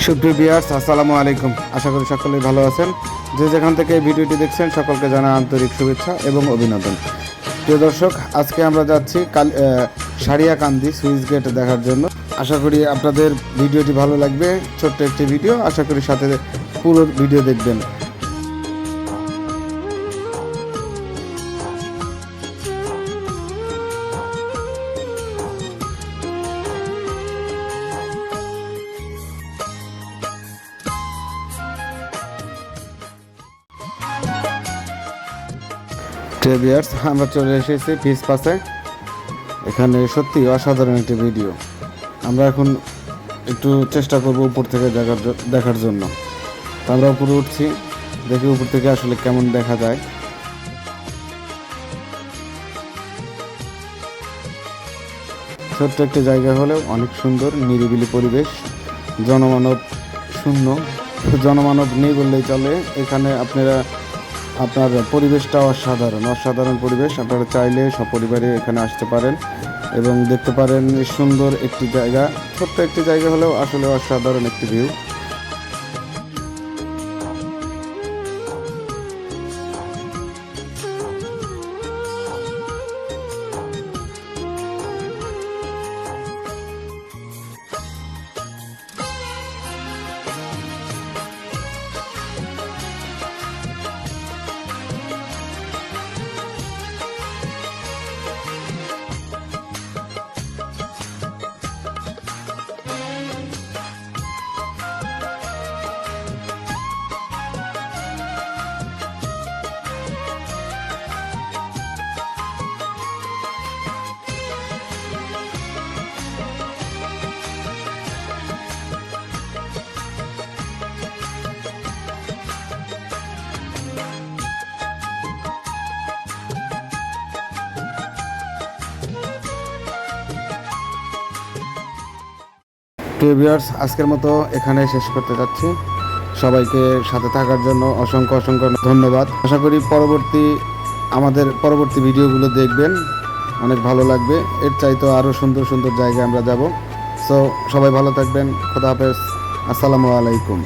সুপ্রিয় ভিউয়ার্স, আসসালামু আলাইকুম। আশা করি সকলেই ভালো আছেন। যে যেখান থেকে এই ভিডিওটি দেখছেন সকলকে জানাই আন্তরিক শুভেচ্ছা এবং অভিনন্দন। প্রিয় দর্শক, আজকে আমরা যাচ্ছি সারিয়াকান্দি সুইচ গেট দেখার জন্য। আশা করি আপনাদের ভিডিওটি ভালো লাগবে। ছোট্ট একটি ভিডিও, আশা করি সাথে পুরো ভিডিও দেখবেন। ভিউয়ার্স, আমরা চলে এসেছি পিচ পাশে। এখানে সত্যি অসাধারণ একটি ভিডিও। আমরা এখন একটু চেষ্টা করব উপর থেকে দেখার জন্য। তো আমরা উপরে উঠছি, দেখি উপর থেকে আসলে কেমন দেখা যায়। ছোট্ট একটি জায়গা হলেও অনেক সুন্দর, নিরিবিলি পরিবেশ, জনমানব শূন্য। জনমানব নেই বললেই চলে। এখানে আপনার পরিবেশটা অসাধারণ পরিবেশ। আপনারা চাইলে সপরিবারে এখানে আসতে পারেন এবং দেখতে পারেন সুন্দর একটি জায়গা। ছোট্ট একটি জায়গা হলেও আসলে অসাধারণ একটি ভিউ। প্রিয় ভিউয়ার্স, আজকের মতো এখানে শেষ করতে যাচ্ছি। সবাইকে সাথে থাকার জন্য অসংখ্য ধন্যবাদ। আশা করি আমাদের পরবর্তী ভিডিওগুলো দেখবেন, অনেক ভালো লাগবে। এর চাইতে আরও সুন্দর জায়গায় আমরা যাব। সো সবাই ভালো থাকবেন। খোদা হাফেজ। আসসালামু আলাইকুম।